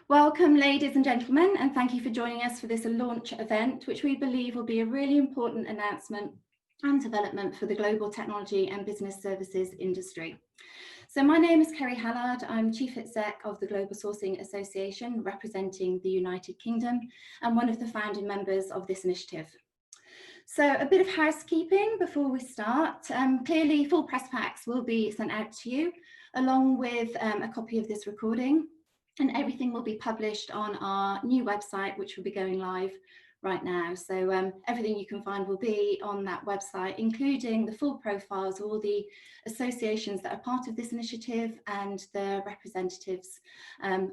Welcome, ladies and gentlemen, and thank you for joining us for this launch event, which we believe will be a really important announcement and development for the global technology and business services industry. So my name is Kerry Hallard. I'm Chief Exec of the Global Sourcing Association, representing the United Kingdom, and one of the founding members of this initiative. So a bit of housekeeping before we start. Clearly, full press packs will be sent out to you, along with a copy of this recording. And everything will be published on our new website, which will be going live right now. So everything you can find will be on that website, including the full profiles of all the associations that are part of this initiative and the representatives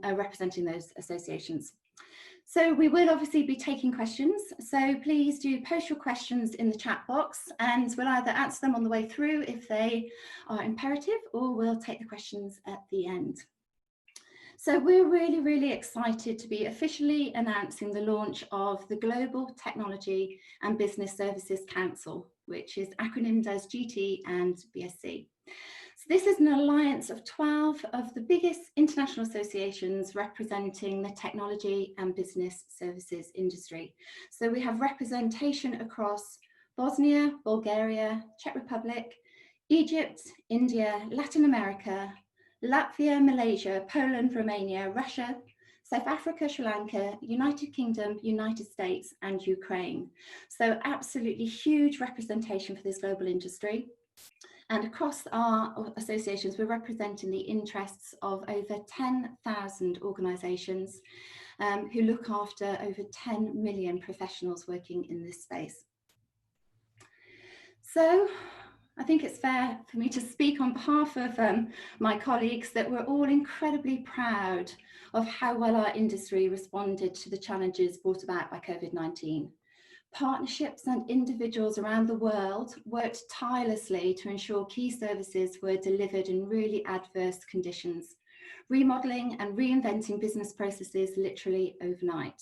representing those associations. So we will obviously be taking questions. So please do post your questions in the chat box, and we'll either answer them on the way through if they are imperative, or we'll take the questions at the end. So we're really excited to be officially announcing the launch of the Global Technology and Business Services Council, which is acronymed as GT&BSC. So this is an alliance of 12 of the biggest international associations representing the technology and business services industry. So we have representation across Bosnia, Bulgaria, Czech Republic, Egypt, India, Latin America, Latvia, Malaysia, Poland, Romania, Russia, South Africa, Sri Lanka, United Kingdom, United States, and Ukraine. So absolutely huge representation for this global industry. And across our associations, we're representing the interests of over 10,000 organisations who look after over 10 million professionals working in this space. So I think it's fair for me to speak on behalf of my colleagues that we're all incredibly proud of how well our industry responded to the challenges brought about by COVID-19. Partnerships and individuals around the world worked tirelessly to ensure key services were delivered in really adverse conditions, remodeling and reinventing business processes literally overnight.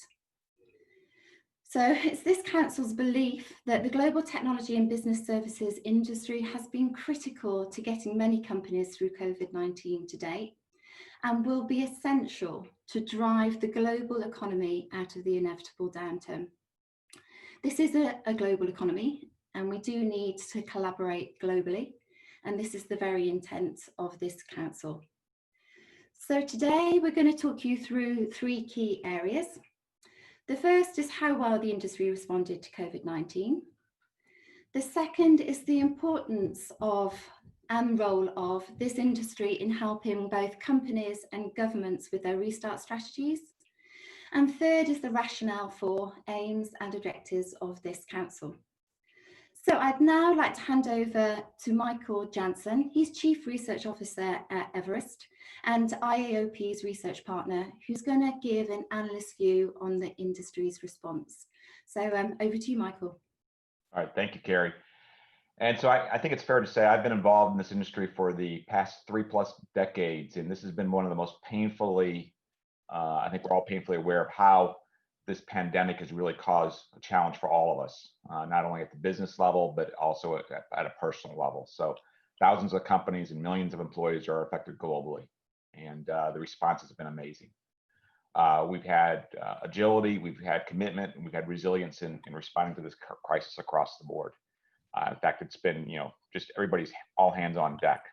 So it's this council's belief that the global technology and business services industry has been critical to getting many companies through COVID-19 to date, and will be essential to drive the global economy out of the inevitable downturn. This is a global economy, and we do need to collaborate globally, and this is the very intent of this council. So today we're going to talk you through three key areas. The first is how well the industry responded to COVID-19. The second is the importance of and role of this industry in helping both companies and governments with their restart strategies. And third is the rationale for aims and objectives of this council. So I'd now like to hand over to Michael Jansen. He's Chief Research Officer at Everest and IAOP's research partner, who's going to give an analyst view on the industry's response. So over to you, Michael. All right, thank you, Kerry. And so I think it's fair to say I've been involved in this industry for the past 3+ decades, and this has been one of the most painfully, I think we're all painfully aware of how this pandemic has really caused a challenge for all of us, not only at the business level, but also at a personal level. So thousands of companies and millions of employees are affected globally, and the response has been amazing. We've had agility, we've had commitment, and we've had resilience in responding to this crisis across the board. In fact, it's been, just everybody's all hands on deck.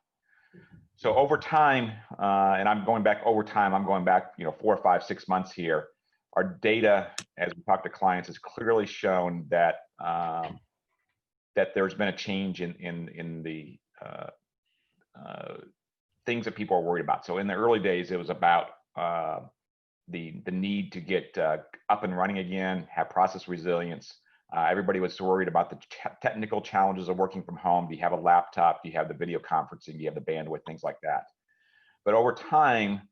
So over time, and I'm going back, 4, 5, 6 months here, our data, as we talk to clients, has clearly shown that that there's been a change in the things that people are worried about. So in the early days, it was about the need to get up and running again, have process resilience. Everybody was worried about the technical challenges of working from home. Do you have a laptop? Do you have the video conferencing? Do you have the bandwidth? Things like that. But over time,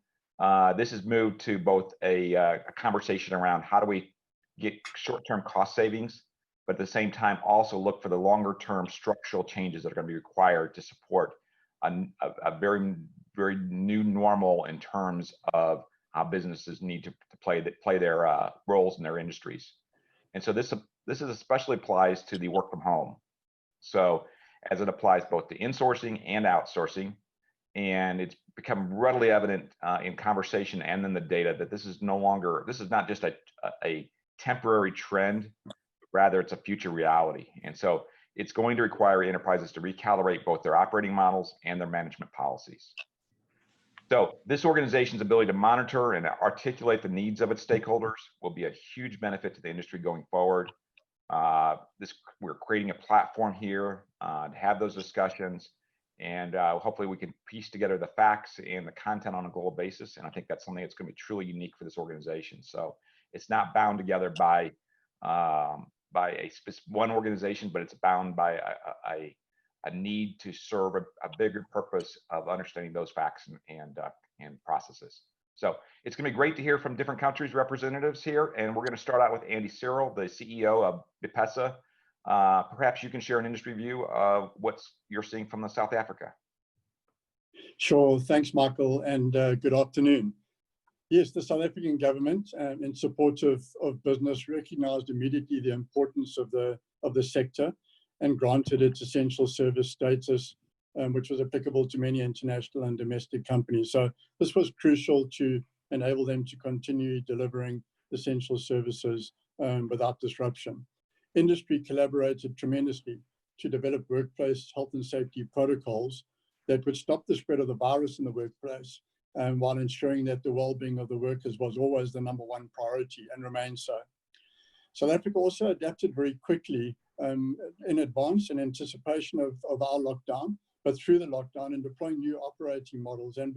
this has moved to both a conversation around how do we get short-term cost savings, but at the same time also look for the longer-term structural changes that are going to be required to support a very new normal in terms of how businesses need to play their roles in their industries. And so this is especially applies to the work from home. So as it applies both to insourcing and outsourcing, And it's become readily evident in conversation and in the data that this is not just a temporary trend, rather it's a future reality. And so it's going to require enterprises to recalibrate both their operating models and their management policies. So this organization's ability to monitor and articulate the needs of its stakeholders will be a huge benefit to the industry going forward. We're creating a platform here to have those discussions, and hopefully we can piece together the facts and the content on a global basis. And I think that's something that's going to be truly unique for this organization. So it's not bound together by one organization, but it's bound by a need to serve a bigger purpose of understanding those facts and processes. So it's going to be great to hear from different countries' representatives here. And we're going to start out with Andy Cyril, the CEO of BPESA. Perhaps you can share an industry view of what you're seeing from South Africa. Sure. Thanks, Michael, and good afternoon. Yes, the South African government, in support of business, recognized immediately the importance of the sector and granted its essential service status, which was applicable to many international and domestic companies. So this was crucial to enable them to continue delivering essential services without disruption. Industry collaborated tremendously to develop workplace health and safety protocols that would stop the spread of the virus in the workplace, while ensuring that the well-being of the workers was always the #1 priority and remains so. South Africa also adapted very quickly in advance in anticipation of our lockdown, but through the lockdown and deploying new operating models. And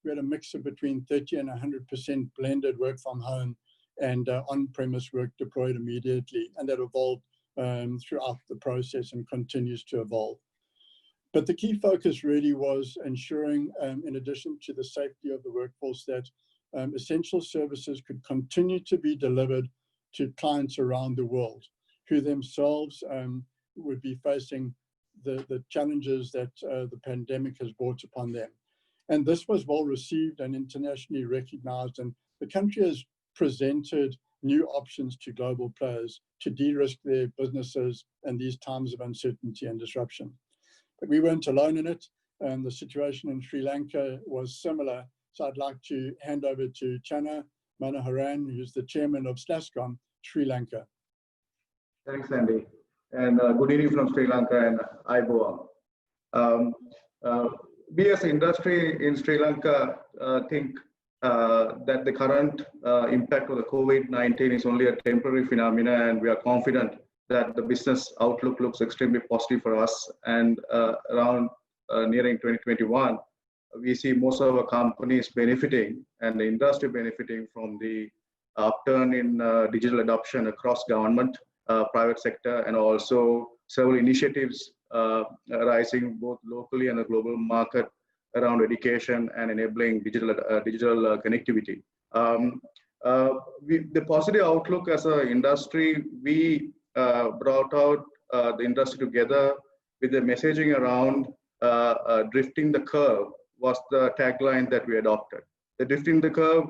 we had a mix of between 30 and 100% blended work from home and on-premise work deployed immediately. And that evolved throughout the process and continues to evolve. But the key focus really was ensuring, in addition to the safety of the workforce, that essential services could continue to be delivered to clients around the world who themselves would be facing the challenges that the pandemic has brought upon them. And this was well received and internationally recognized, and the country has presented new options to global players to de-risk their businesses in these times of uncertainty and disruption. But we weren't alone in it, and the situation in Sri Lanka was similar. So I'd like to hand over to Channa Manoharan, who's the chairman of SLASCOM, Sri Lanka. Thanks, Andy. And good evening from Sri Lanka and Aiboa. We as an industry in Sri Lanka think that the current impact of the COVID-19 is only a temporary phenomena, and we are confident that the business outlook looks extremely positive for us. And around nearing 2021, we see most of our companies benefiting and the industry benefiting from the upturn in digital adoption across government, private sector, and also several initiatives arising both locally and the global market around education and enabling digital connectivity. The positive outlook as an industry, we brought out the industry together with the messaging around drifting the curve was the tagline that we adopted. The drifting the curve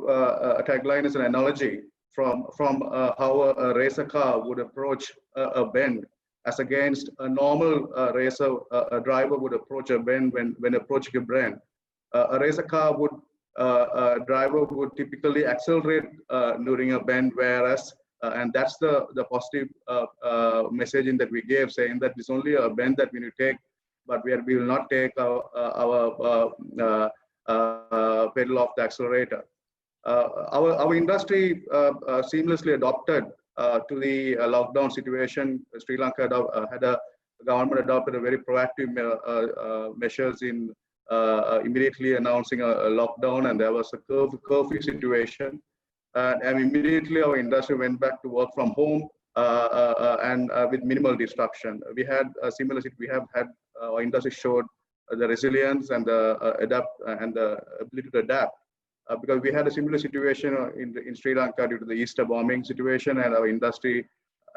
tagline is an analogy from how a racer car would approach a bend, as against a normal racer, a driver would approach a bend when approaching a bend. A racer car would, a driver would typically accelerate during a bend, whereas, and that's the positive messaging that we gave, saying that it's only a bend that we need to take, but we will not take our pedal off the accelerator. Our industry seamlessly adopted to the lockdown situation. Sri Lanka government adopted a very proactive measures in immediately announcing a lockdown, and there was a curfew situation. And immediately our industry went back to work from home and with minimal disruption. We had a similar situation. We have had our industry showed the resilience and the ability to adapt. Because we had a similar situation in Sri Lanka due to the Easter bombing situation, and our industry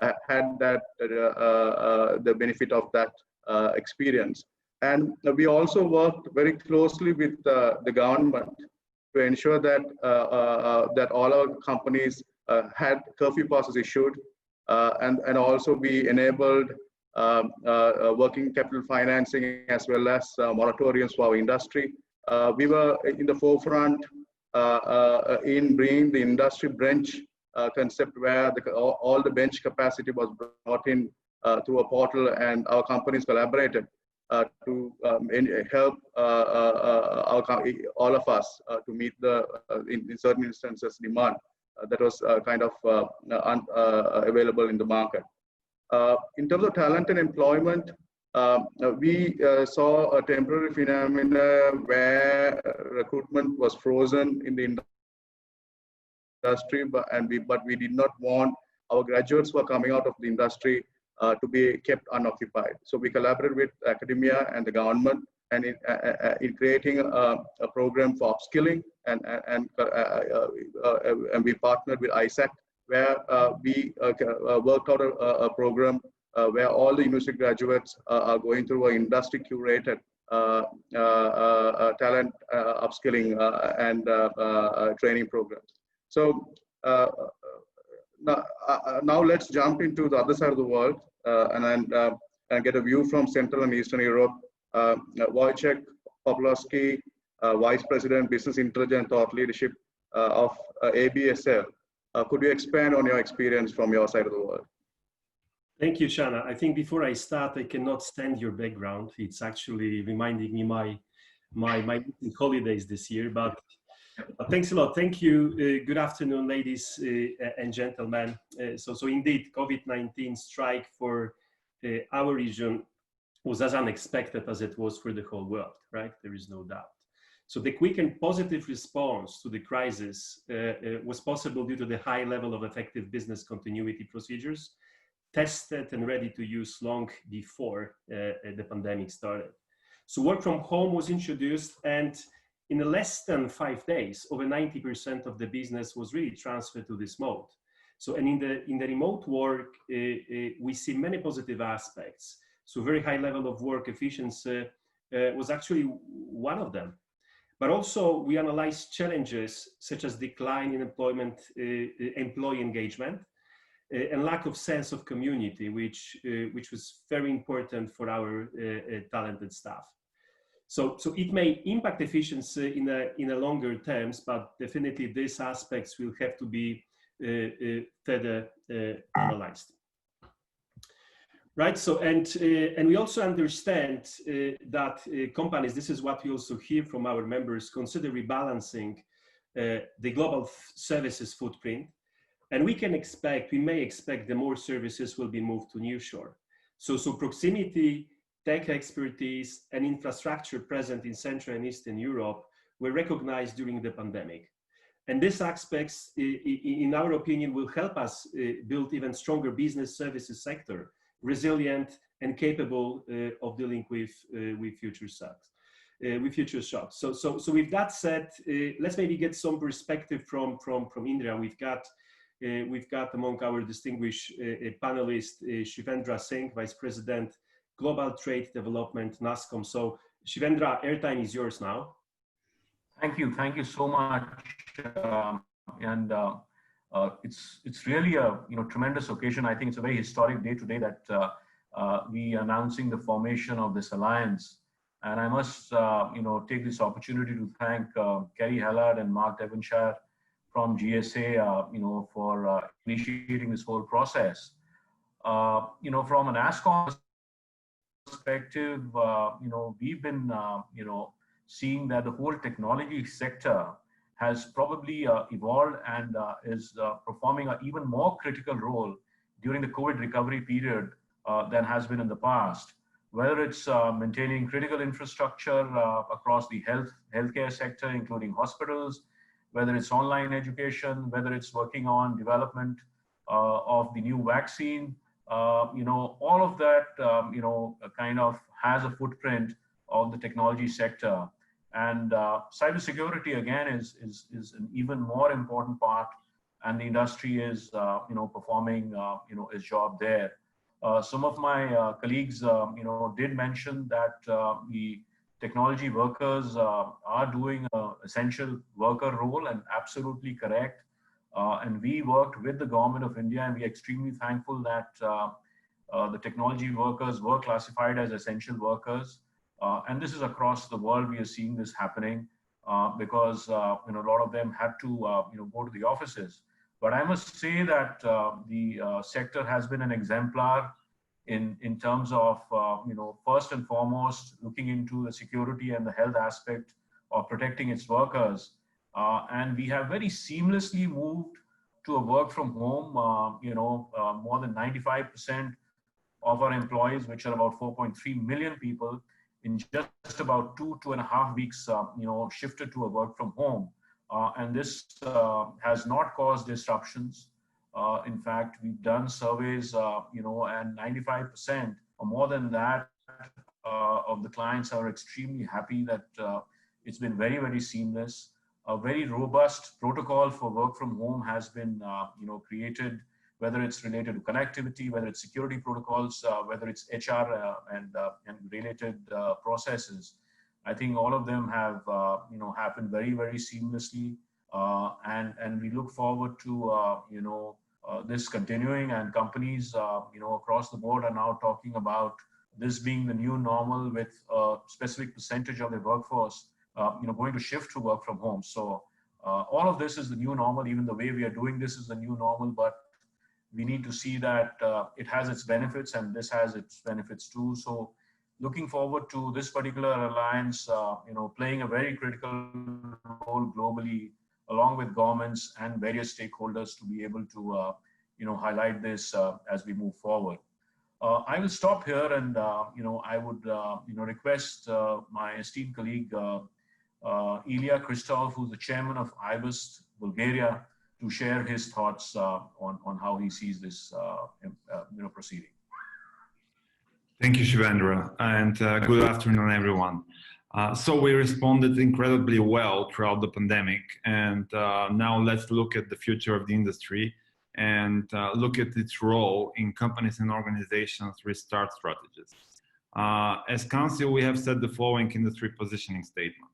had that the benefit of that experience. And we also worked very closely with the government to ensure that that all our companies had curfew passes issued, and also we enabled working capital financing as well as moratoriums for our industry. We were in the forefront in bringing the industry bench concept, where all the bench capacity was brought in through a portal, and our companies collaborated to help all of us to meet the, in certain instances, demand that was kind of available in the market. In terms of talent and employment, we saw a temporary phenomena where recruitment was frozen in the industry, but we did not want our graduates who are coming out of the industry to be kept unoccupied. So we collaborated with academia and the government, and in creating a program for upskilling, and we partnered with ISAC, where we worked out a program where all the university graduates are going through an industry curated talent upskilling and training programs. So now let's jump into the other side of the world and get a view from Central and Eastern Europe. Wojciech Popłowski, Vice President, Business Intelligence and Thought Leadership of ABSL. Could you expand on your experience from your side of the world? Thank you, Shana. I think before I start, I cannot stand your background. It's actually reminding me my holidays this year, but thanks a lot. Thank you. Good afternoon, ladies and gentlemen. So indeed, COVID-19 strike for our region was as unexpected as it was for the whole world, right? There is no doubt. So the quick and positive response to the crisis was possible due to the high level of effective business continuity procedures, tested and ready to use long before the pandemic started. So work from home was introduced, and in less than 5 days, over 90% of the business was really transferred to this mode. So, and in the remote work, we see many positive aspects. So very high level of work efficiency was actually one of them. But also we analyzed challenges such as decline in employee engagement, and lack of sense of community, which was very important for our talented staff. So it may impact efficiency in a longer terms, but definitely these aspects will have to be further analyzed. Right. So and we also understand that companies, this is what we also hear from our members, consider rebalancing the global services footprint. And we may expect that more services will be moved to nearshore. So proximity, tech expertise, and infrastructure present in Central and Eastern Europe were recognized during the pandemic. And these aspects, in our opinion, will help us build even stronger business services sector, resilient and capable of dealing with future shocks. So with that said, let's maybe get some perspective from India. We've got among our distinguished panelists, Shivendra Singh, Vice President, Global Trade Development, NASCOM. So Shivendra, airtime is yours now. Thank you so much. It's really a tremendous occasion. I think it's a very historic day today that we are announcing the formation of this alliance. And I must take this opportunity to thank Kerry Hallard and Mark Devonshire from GSA, for initiating this whole process. From an ASCOM perspective, we've been, seeing that the whole technology sector has probably evolved and is performing an even more critical role during the COVID recovery period than has been in the past. Whether it's maintaining critical infrastructure across the healthcare sector, including hospitals, whether it's online education, whether it's working on development of the new vaccine, all of that, kind of has a footprint of the technology sector. And cybersecurity, again, is an even more important part, and the industry is, performing, its job there. Some of my colleagues, did mention that the technology workers are doing an essential worker role, and absolutely correct. And we worked with the government of India, and we're extremely thankful that the technology workers were classified as essential workers. And this is across the world. We are seeing this happening because a lot of them had to go to the offices. But I must say that the sector has been an exemplar in terms of first and foremost looking into the security and the health aspect of protecting its workers. And we have very seamlessly moved to a work from home. More than 95% of our employees, which are about 4.3 million people, in just about 2.5 weeks, shifted to a work from home. And this has not caused disruptions. In fact, we've done surveys, and 95% or more than that of the clients are extremely happy that it's been very, very seamless. A very robust protocol for work from home has been, created, whether it's related to connectivity, whether it's security protocols, whether it's HR and related processes. I think all of them have, happened very, very seamlessly. And we look forward to, this continuing, and companies, across the board are now talking about this being the new normal, with a specific percentage of their workforce, going to shift to work from home. So all of this is the new normal. Even the way we are doing this is the new normal, but we need to see that it has its benefits, and this has its benefits too. So looking forward to this particular alliance, playing a very critical role globally, along with governments and various stakeholders, to be able to, highlight this as we move forward. I will stop here, and I would, request my esteemed colleague Ilya Kristov, who's the chairman of IBIST Bulgaria, to share his thoughts on how he sees this, proceeding. Thank you, Shivendra, and good afternoon, everyone. So we responded incredibly well throughout the pandemic, and now let's look at the future of the industry and look at its role in companies and organizations' restart strategies. As Council, we have set the following industry positioning statement.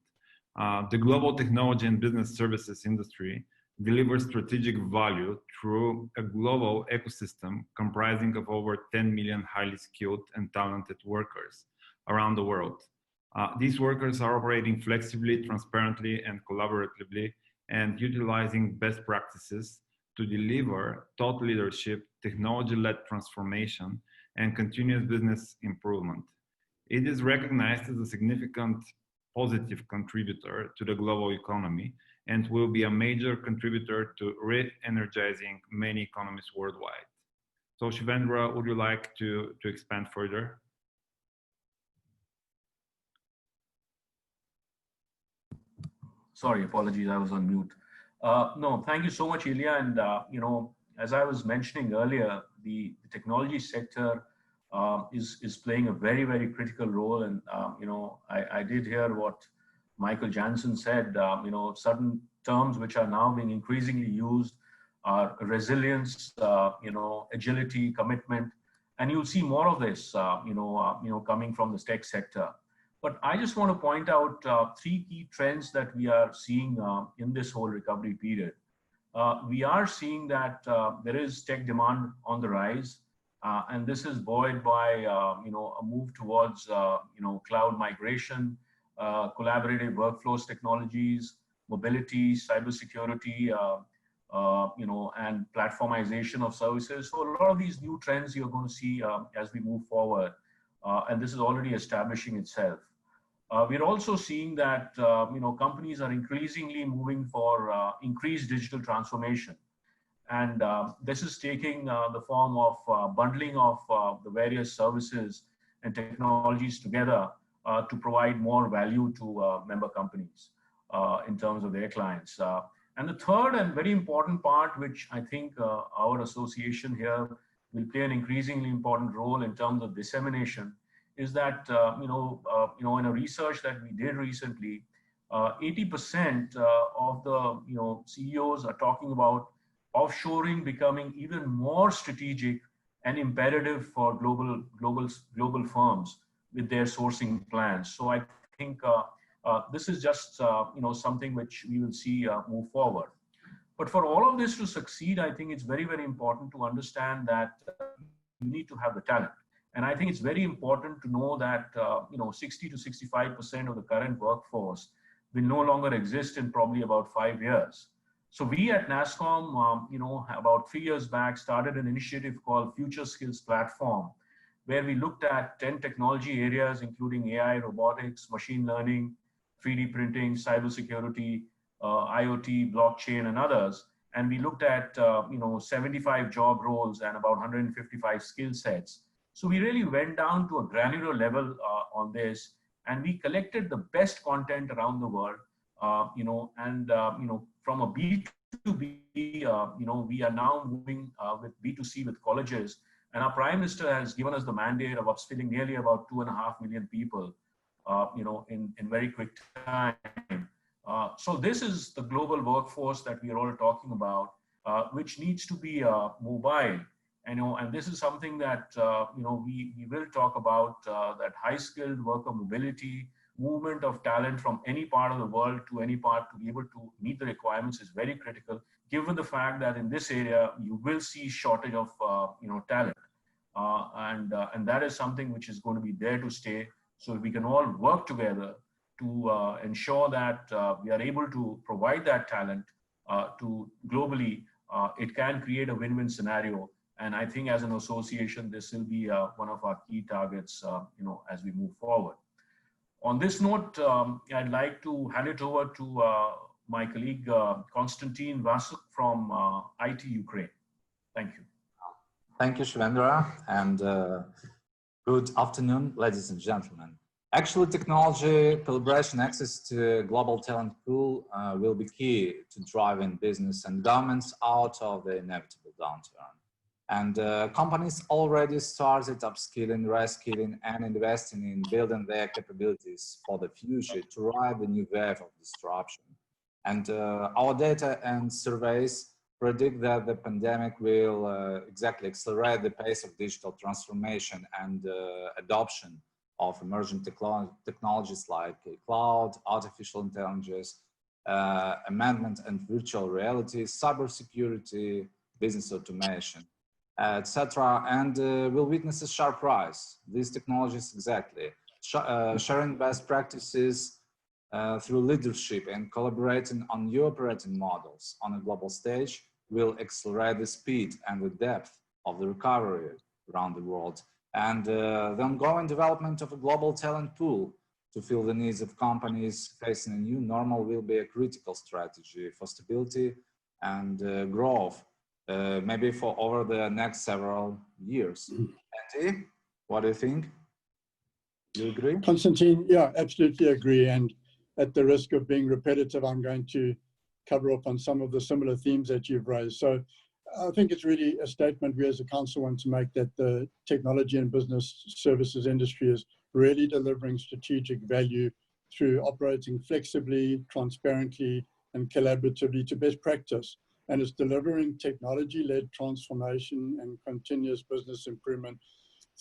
The global technology and business services industry delivers strategic value through a global ecosystem comprising of over 10 million highly skilled and talented workers around the world. These workers are operating flexibly, transparently, and collaboratively, and utilizing best practices to deliver thought leadership, technology-led transformation, and continuous business improvement. It is recognized as a significant positive contributor to the global economy and will be a major contributor to re-energizing many economies worldwide. So Shivendra, would you like to expand further? Sorry, apologies, I was on mute. No, thank you so much, Ilya. And, as I was mentioning earlier, the technology sector is playing a very, very critical role. And, I did hear what Michael Jansen said, certain terms which are now being increasingly used are resilience, agility, commitment, and you'll see more of this, coming from the tech sector. But I just want to point out three key trends that we are seeing in this whole recovery period. We are seeing that there is tech demand on the rise, and this is buoyed by a move towards cloud migration, collaborative workflows technologies, mobility, cybersecurity, and platformization of services. So a lot of these new trends you're going to see as we move forward, and this is already establishing itself. We're also seeing that companies are increasingly moving for increased digital transformation, and this is taking the form of bundling of the various services and technologies together to provide more value to member companies in terms of their clients. And the third and very important part, which I think our association here will play an increasingly important role in terms of dissemination, is that in a research that we did recently, 80% of the CEOs are talking about offshoring becoming even more strategic and imperative for global firms with their sourcing plans. So I think this is just something which we will see move forward. But for all of this to succeed, I think it's very, very important to understand that you need to have the talent. And I think it's very important to know that 60 to 65% of the current workforce will no longer exist in probably about 5 years. So we at NASSCOM, about 3 years back, started an initiative called Future Skills Platform, where we looked at 10 technology areas, including AI, robotics, machine learning, 3D printing, cybersecurity, IoT, blockchain, and others. And we looked at 75 job roles and about 155 skill sets. So we really went down to a granular level on this, and we collected the best content around the world. From a B2B, we are now moving with B2C with colleges, and our Prime Minister has given us the mandate of upskilling nearly about 2.5 million people, in very quick time. So this is the global workforce that we are all talking about, which needs to be mobile. And this is something that we will talk about, that high-skilled worker mobility, movement of talent from any part of the world to any part to be able to meet the requirements is very critical, given the fact that in this area you will see shortage of talent, and that is something which is going to be there to stay. So we can all work together to ensure that we are able to provide that talent to globally. It can create a win-win scenario. And I think as an association, this will be one of our key targets, as we move forward. On this note, I'd like to hand it over to my colleague, Konstantin Vasuk from IT Ukraine. Thank you. Thank you, Shivendra, and good afternoon, ladies and gentlemen. Actually, technology, collaboration, access to global talent pool will be key to driving business and governments out of the inevitable downturn. And companies already started upskilling, reskilling, and investing in building their capabilities for the future to ride the new wave of disruption. And our data and surveys predict that the pandemic will exactly accelerate the pace of digital transformation and adoption of emerging technologies like cloud, artificial intelligence, amendment and virtual reality, cybersecurity, business automation, etc. And will witness a sharp rise. These technologies exactly, sharing best practices through leadership and collaborating on new operating models on a global stage will accelerate the speed and the depth of the recovery around the world. And the ongoing development of a global talent pool to fill the needs of companies facing a new normal will be a critical strategy for stability and growth, maybe for over the next several years. Andy, what do you think? Do you agree? Konstantin, yeah, absolutely agree. And at the risk of being repetitive, I'm going to cover up on some of the similar themes that you've raised. So I think it's really a statement we as a council want to make, that the technology and business services industry is really delivering strategic value through operating flexibly, transparently, and collaboratively to best practice. And it's delivering technology-led transformation and continuous business improvement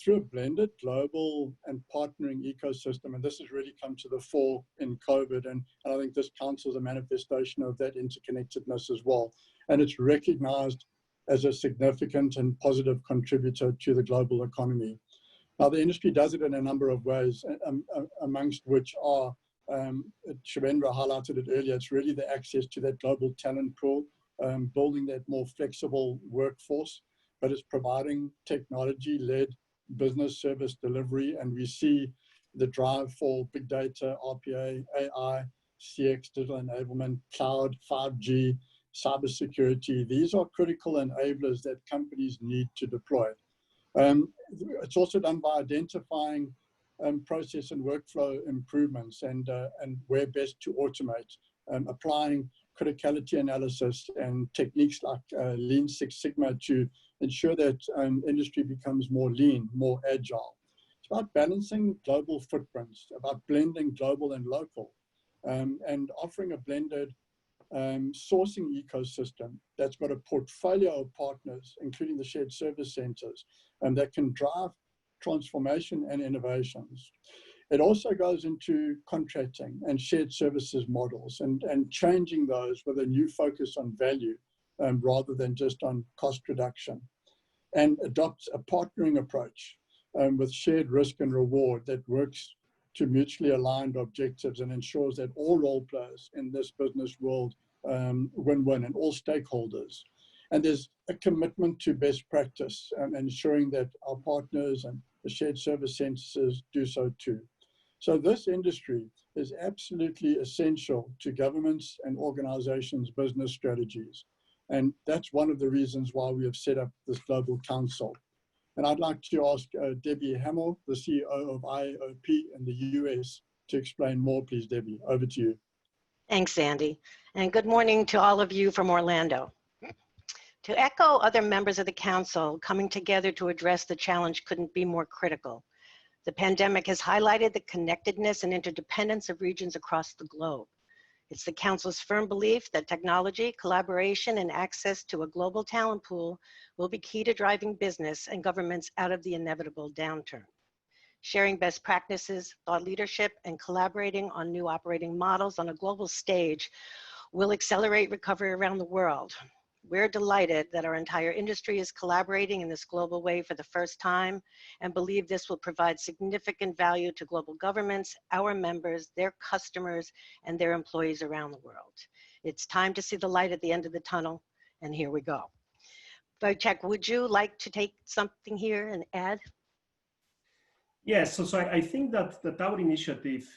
through a blended global and partnering ecosystem. And this has really come to the fore in COVID. And I think this council is a manifestation of that interconnectedness as well. And it's recognized as a significant and positive contributor to the global economy. Now, the industry does it in a number of ways, amongst which are, Shivendra highlighted it earlier, it's really the access to that global talent pool, building that more flexible workforce, but it's providing technology-led business service delivery. And we see the drive for big data, RPA, AI, CX, digital enablement, cloud, 5G, cybersecurity. These are critical enablers that companies need to deploy. It's also done by identifying process and workflow improvements and where best to automate, applying criticality analysis and techniques like Lean Six Sigma to ensure that industry becomes more lean, more agile. It's about balancing global footprints, about blending global and local, and offering a blended sourcing ecosystem that's got a portfolio of partners, including the shared service centers, and that can drive transformation and innovations. It also goes into contracting and shared services models and changing those with a new focus on value rather than just on cost reduction, and adopts a partnering approach with shared risk and reward that works to mutually aligned objectives and ensures that all role players in this business world win-win and all stakeholders. And there's a commitment to best practice and ensuring that our partners and the shared service centers do so too. So this industry is absolutely essential to governments and organizations' business strategies. And that's one of the reasons why we have set up this Global Council. And I'd like to ask Debbie Hamill, the CEO of IAOP in the US, to explain more, please, Debbie. Over to you. Thanks, Andy. And good morning to all of you from Orlando. To echo other members of the Council, coming together to address the challenge couldn't be more critical. The pandemic has highlighted the connectedness and interdependence of regions across the globe. It's the Council's firm belief that technology, collaboration, and access to a global talent pool will be key to driving business and governments out of the inevitable downturn. Sharing best practices, thought leadership, and collaborating on new operating models on a global stage will accelerate recovery around the world. We're delighted that our entire industry is collaborating in this global way for the first time and believe this will provide significant value to global governments, our members, their customers, and their employees around the world. It's time to see the light at the end of the tunnel, and here we go. Wojciech, would you like to take something here and add? Yes, so I think that our initiative,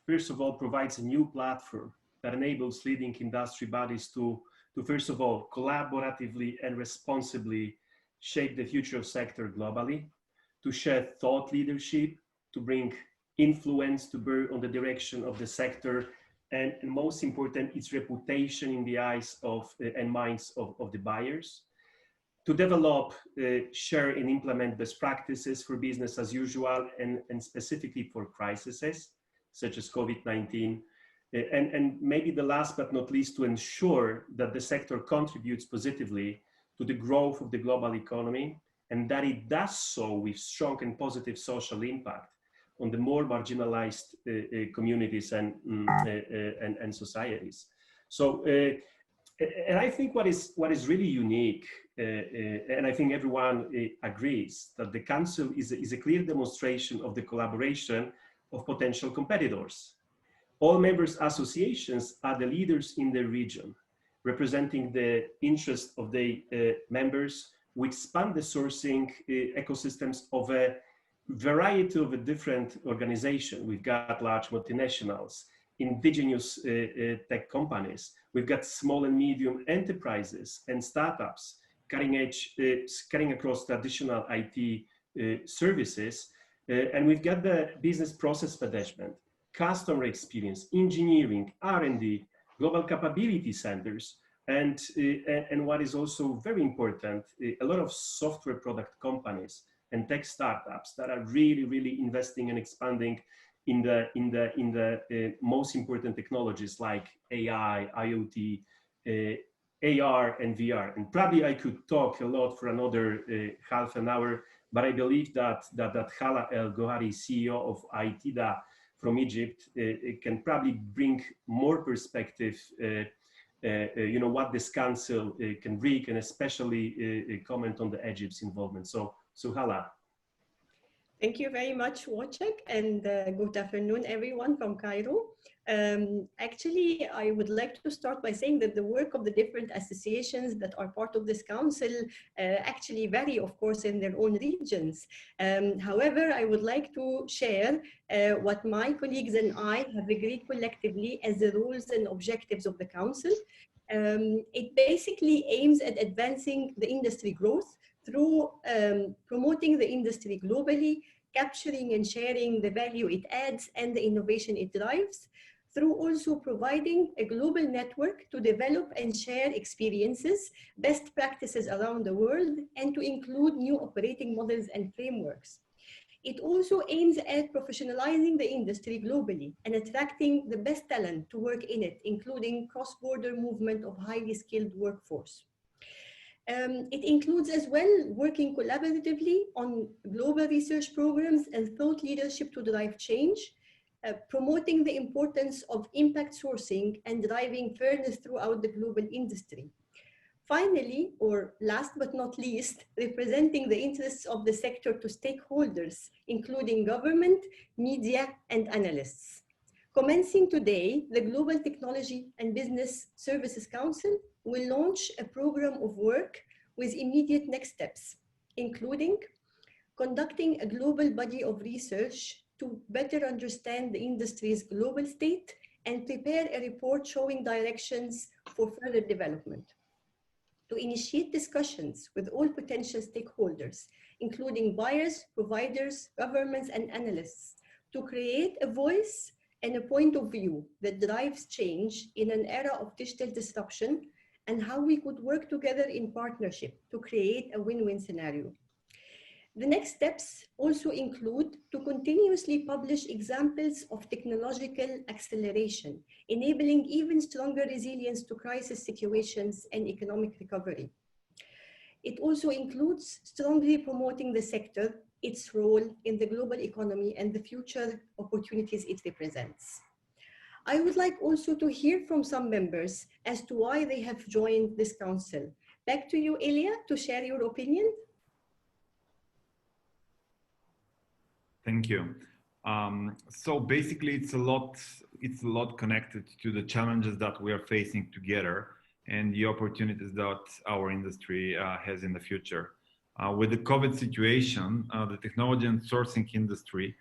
first of all, provides a new platform that enables leading industry bodies to first of all, collaboratively and responsibly shape the future of sector globally, to share thought leadership, to bring influence to bear on the direction of the sector, and most important, its reputation in the eyes of and minds of the buyers, to develop, share and implement best practices for business as usual and specifically for crises such as COVID-19. And maybe the last but not least, to ensure that the sector contributes positively to the growth of the global economy and that it does so with strong and positive social impact on the more marginalized communities and societies. So, and I think what is really unique, and I think everyone agrees, that the Council is a clear demonstration of the collaboration of potential competitors. All members' associations are the leaders in their region, representing the interests of the members, which span the sourcing ecosystems of a variety of different organizations. We've got large multinationals, indigenous tech companies, we've got small and medium enterprises and startups, cutting across traditional IT services, and we've got the business process management, customer experience, engineering, R&D, global capability centers, and what is also very important, a lot of software product companies and tech startups that are really investing and expanding in the most important technologies like AI, IoT, AR, and VR. And probably I could talk a lot for another half an hour, but I believe that Hala El Gohari, CEO of ITIDA from Egypt, can probably bring more perspective, what this council can bring, and especially comment on the Egypt's involvement. So Hala. Thank you very much, Wojciech, and good afternoon, everyone from Cairo. Actually, I would like to start by saying that the work of the different associations that are part of this council actually vary, of course, in their own regions. However, I would like to share what my colleagues and I have agreed collectively as the rules and objectives of the council. It basically aims at advancing the industry growth through promoting the industry globally, capturing and sharing the value it adds and the innovation it drives, through also providing a global network to develop and share experiences, best practices around the world, and to include new operating models and frameworks. It also aims at professionalizing the industry globally and attracting the best talent to work in it, including cross-border movement of highly skilled workforce. It includes as well working collaboratively on global research programs and thought leadership to drive change, promoting the importance of impact sourcing and driving fairness throughout the global industry. Finally, or last but not least, representing the interests of the sector to stakeholders, including government, media, and analysts. Commencing today, the Global Technology and Business Services Council will launch a program of work with immediate next steps, including conducting a global body of research to better understand the industry's global state and prepare a report showing directions for further development. To initiate discussions with all potential stakeholders, including buyers, providers, governments, and analysts, to create a voice and a point of view that drives change in an era of digital disruption, and how we could work together in partnership to create a win-win scenario. The next steps also include to continuously publish examples of technological acceleration, enabling even stronger resilience to crisis situations and economic recovery. It also includes strongly promoting the sector, its role in the global economy, and the future opportunities it represents. I would like also to hear from some members as to why they have joined this council. Back to you, Elia, to share your opinion. Thank you. So basically, it's a lot connected to the challenges that we are facing together and the opportunities that our industry has in the future. With the COVID situation, the technology and sourcing industry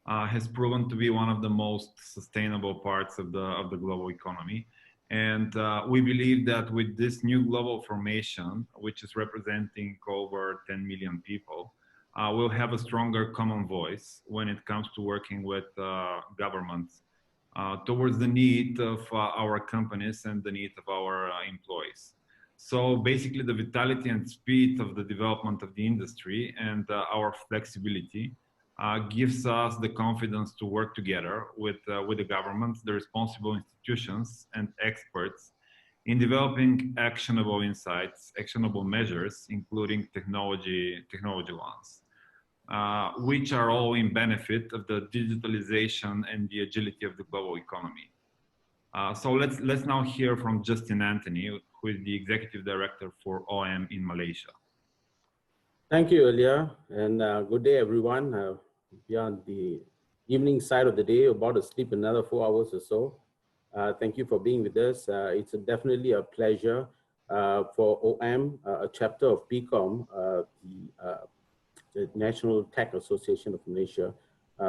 has proven to be one of the most sustainable parts of the global economy. And we believe that with this new global formation, which is representing over 10 million people, we'll have a stronger common voice when it comes to working with governments towards the need of our companies and the need of our employees. So basically, the vitality and speed of the development of the industry and our flexibility gives us the confidence to work together with the governments, the responsible institutions, and experts in developing actionable insights, actionable measures, including technology ones, which are all in benefit of the digitalization and the agility of the global economy. So let's now hear from Justin Anthony, who is the Executive Director for OM in Malaysia. Thank you, Elia, and good day, everyone. We are on the evening side of the day, about to sleep another 4 hours or so. Thank you for being with us. It's definitely a pleasure for OM, a chapter of PCOM, the National Tech Association of Malaysia.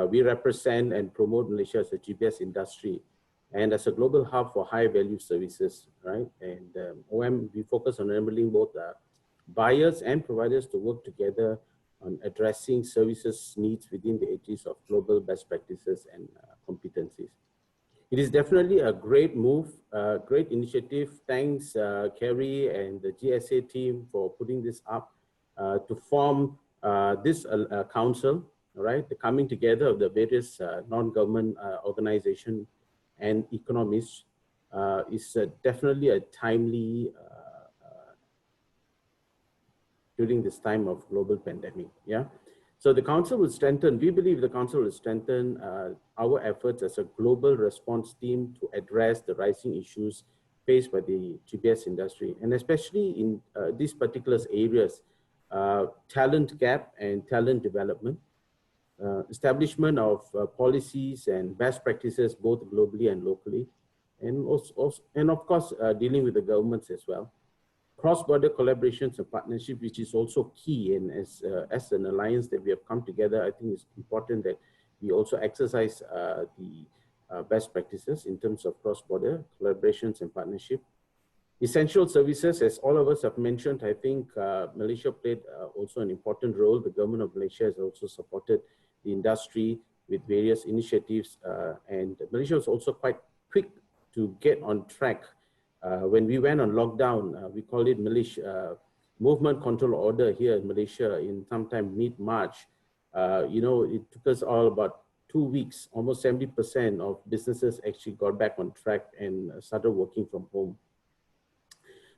We represent and promote Malaysia as a GPS industry and as a global hub for high value services, right? And OM, we focus on enabling both buyers and providers to work together on addressing services needs within the edges of global best practices and competencies. It is definitely a great move, great initiative. Thanks, Kerry and the GSA team for putting this up to form this council, right? The coming together of the various non-government organizations and economists is definitely a timely during this time of global pandemic, yeah? So the council will strengthen, we believe the council will strengthen our efforts as a global response team to address the rising issues faced by the GPS industry, and especially in these particular areas, talent gap and talent development, establishment of policies and best practices both globally and locally, and of course dealing with the governments as well. Cross-border collaborations and partnership, which is also key, and as an alliance that we have come together, I think it's important that we also exercise the best practices in terms of cross-border collaborations and partnership. Essential services, as all of us have mentioned, I think Malaysia played also an important role. The government of Malaysia has also supported the industry with various initiatives, and Malaysia was also quite quick to get on track. When we went on lockdown, we call it Malaysia Movement Control Order here in Malaysia in sometime mid-March. You know, it took us all about 2 weeks, almost 70% of businesses actually got back on track and started working from home.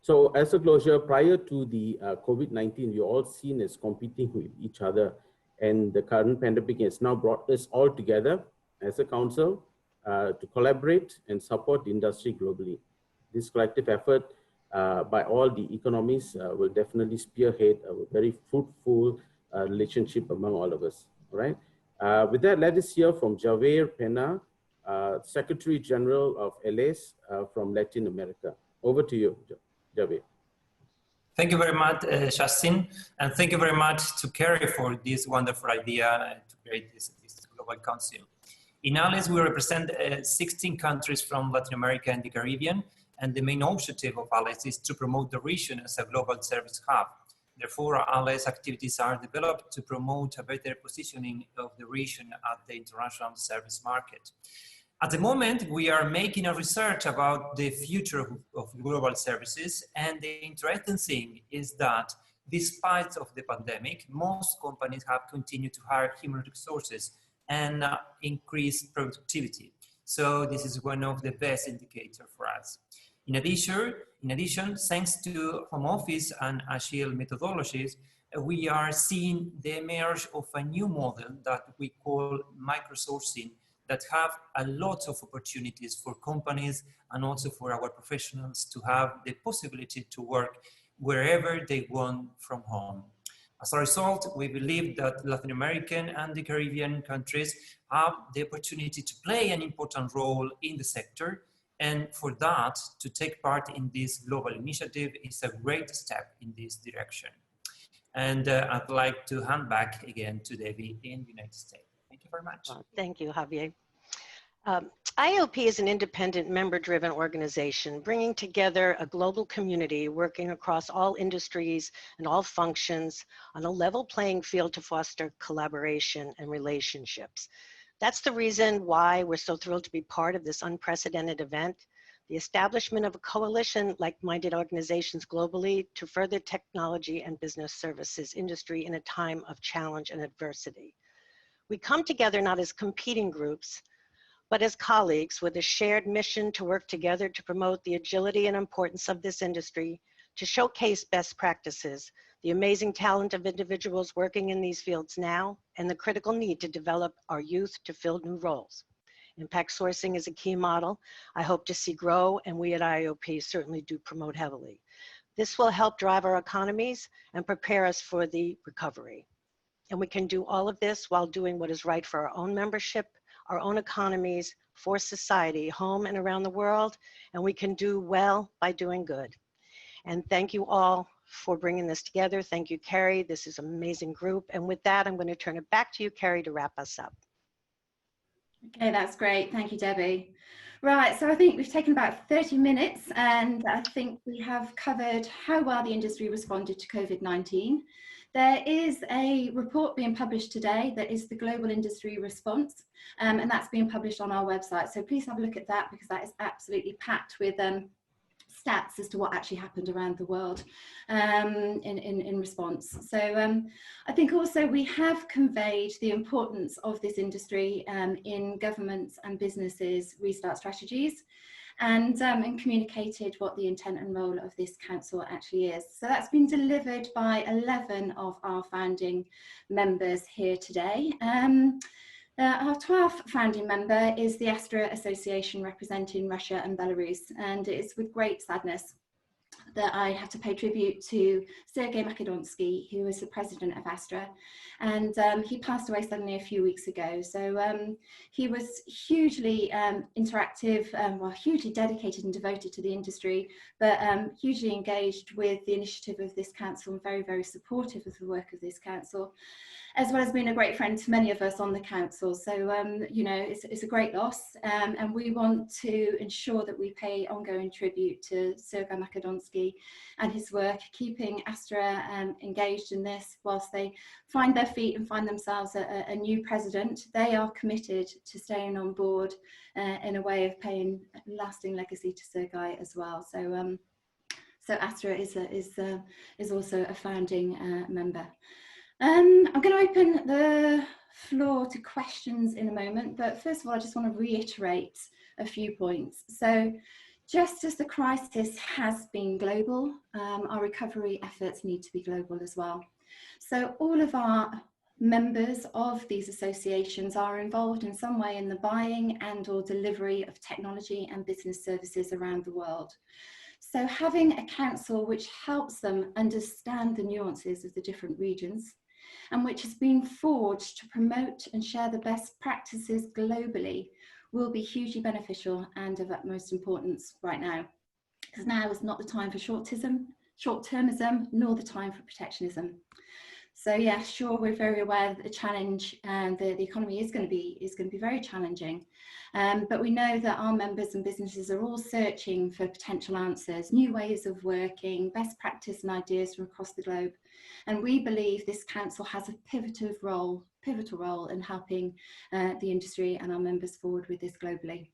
So as a closure, prior to the COVID-19, we all seen as competing with each other, and the current pandemic has now brought us all together as a council to collaborate and support the industry globally. This collective effort by all the economies will definitely spearhead a very fruitful relationship among all of us. All right. With that, let us hear from Javier Pena, Secretary General of LAS from Latin America. Over to you, Javier. Thank you very much, Justin, and thank you very much to Kerry for this wonderful idea to create this Global Council. In ALES, we represent 16 countries from Latin America and the Caribbean, and the main objective of ALES is to promote the region as a global service hub. Therefore, ALES activities are developed to promote a better positioning of the region at the international service market. At the moment, we are making a research about the future of global services, and the interesting thing is that despite of the pandemic, most companies have continued to hire human resources and increase productivity. So this is one of the best indicators for us. In addition, thanks to home office and agile methodologies, we are seeing the emerge of a new model that we call microsourcing, that have a lot of opportunities for companies and also for our professionals to have the possibility to work wherever they want from home. As a result, we believe that Latin American and the Caribbean countries have the opportunity to play an important role in the sector, and for that, to take part in this global initiative is a great step in this direction. And I'd like to hand back again to Debbie in the United States. Thank you very much. Thank you, Javier. IOP is an independent, member-driven organization bringing together a global community working across all industries and all functions on a level playing field to foster collaboration and relationships. That's the reason why we're so thrilled to be part of this unprecedented event, the establishment of a coalition of like-minded organizations globally to further technology and business services industry in a time of challenge and adversity. We come together not as competing groups, but as colleagues with a shared mission to work together to promote the agility and importance of this industry, to showcase best practices, the amazing talent of individuals working in these fields now, and the critical need to develop our youth to fill new roles. Impact sourcing is a key model I hope to see grow, and we at IOP certainly do promote heavily. This will help drive our economies and prepare us for the recovery. And we can do all of this while doing what is right for our own membership, our own economies, for society, home and around the world, and we can do well by doing good. And thank you all for bringing this together. Thank you, Kerry. This is an amazing group. And with that, I'm going to turn it back to you, Kerry, to wrap us up. Okay, that's great. Thank you, Debbie. Right, so I think we've taken about 30 minutes, and I think we have covered how well the industry responded to COVID-19. There is a report being published today that is the Global Industry Response, and that's being published on our website. So please have a look at that, because that is absolutely packed with stats as to what actually happened around the world in response. So I think also we have conveyed the importance of this industry in governments and businesses' restart strategies, and communicated what the intent and role of this council actually is. So that's been delivered by 11 of our founding members here today. Our 12th founding member is the Astra Association representing Russia and Belarus, and it is with great sadness that I have to pay tribute to Sergei Makedonsky, who was the president of Astra, and he passed away suddenly a few weeks ago. So he was hugely interactive, well, hugely dedicated and devoted to the industry, but hugely engaged with the initiative of this council and very, very supportive of the work of this council, as well as being a great friend to many of us on the council. So, you know, it's a great loss, and we want to ensure that we pay ongoing tribute to Sergei Makedonsky and his work, keeping Astra engaged in this whilst they find their feet and find themselves a new president. They are committed to staying on board in a way of paying lasting legacy to Sergei as well. So, so Astra is also a founding member. I'm going to open the floor to questions in a moment, but first of all, I just want to reiterate a few points. So just as the crisis has been global, our recovery efforts need to be global as well. So all of our members of these associations are involved in some way in the buying and or delivery of technology and business services around the world. So having a council which helps them understand the nuances of the different regions and which has been forged to promote and share the best practices globally will be hugely beneficial and of utmost importance right now. Because now is not the time for short-termism, nor the time for protectionism. So yeah, sure, we're very aware that the challenge and the economy is going to be very challenging. But we know that our members and businesses are all searching for potential answers, new ways of working, best practice and ideas from across the globe. And we believe this council has a pivotal role in helping the industry and our members forward with this globally.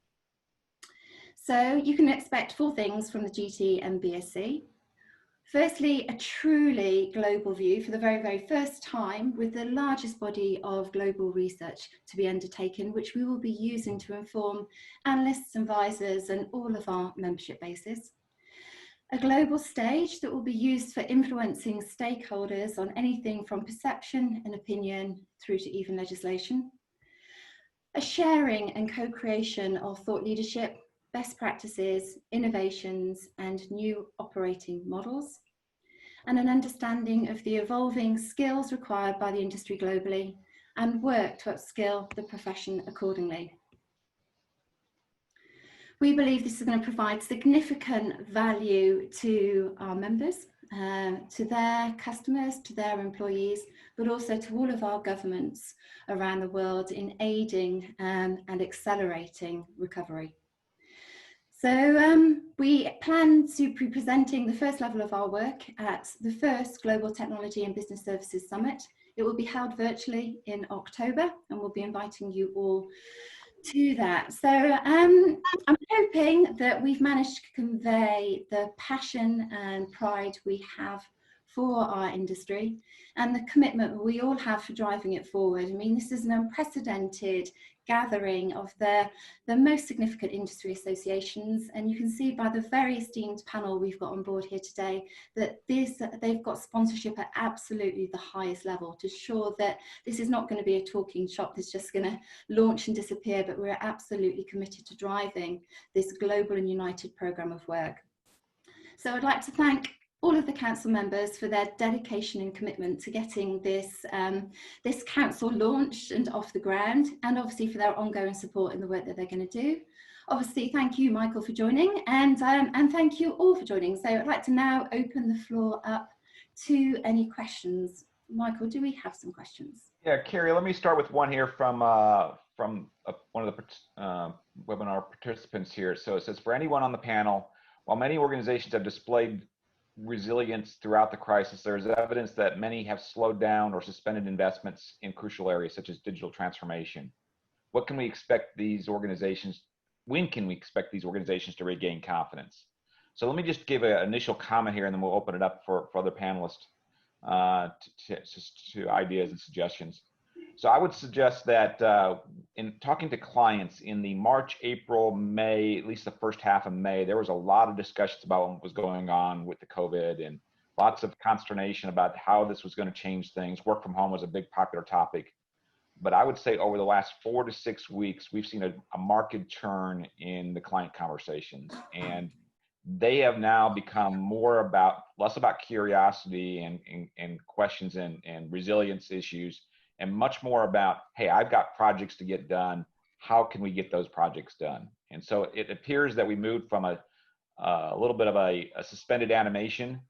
So you can expect 4 things from the GT&BSC. Firstly, a truly global view for the very, very first time, with the largest body of global research to be undertaken, which we will be using to inform analysts, advisors, and all of our membership bases. A global stage that will be used for influencing stakeholders on anything from perception and opinion through to even legislation. A sharing and co-creation of thought leadership, best practices, innovations, and new operating models, and an understanding of the evolving skills required by the industry globally, and work to upskill the profession accordingly. We believe this is going to provide significant value to our members, to their customers, to their employees, but also to all of our governments around the world in aiding and accelerating recovery. So we plan to be presenting the first level of our work at the first Global Technology and Business Services Summit. It will be held virtually in October, and we'll be inviting you all to that. So I'm hoping that we've managed to convey the passion and pride we have for our industry and the commitment we all have for driving it forward. I mean, this is an unprecedented gathering of the most significant industry associations, and you can see by the very esteemed panel we've got on board here today that they've got sponsorship at absolutely the highest level to ensure that this is not going to be a talking shop that's just going to launch and disappear, but we're absolutely committed to driving this global and united programme of work. So I'd like to thank all of the council members for their dedication and commitment to getting this, this council launched and off the ground, and obviously for their ongoing support in the work that they're going to do. Obviously, thank you, Michael, for joining, and thank you all for joining. So I'd like to now open the floor up to any questions. Michael, do we have some questions? Yeah, Carrie, let me start with one here from one of the webinar participants here. So it says, for anyone on the panel, while many organizations have displayed resilience throughout the crisis, there is evidence that many have slowed down or suspended investments in crucial areas such as digital transformation. What can we expect these organizations, when can we expect these organizations to regain confidence? So let me just give an initial comment here, and then we'll open it up for other panelists to ideas and suggestions. So I would suggest that in talking to clients in the March, April, May, at least the first half of May, there was a lot of discussions about what was going on with the COVID and lots of consternation about how this was going to change things. Work from home was a big popular topic. But I would say over the last 4 to 6 weeks, we've seen a marked turn in the client conversations. And they have now become less about curiosity and questions and resilience issues, and much more about, hey, I've got projects to get done. How can we get those projects done? And so it appears that we moved from a little bit of a suspended animation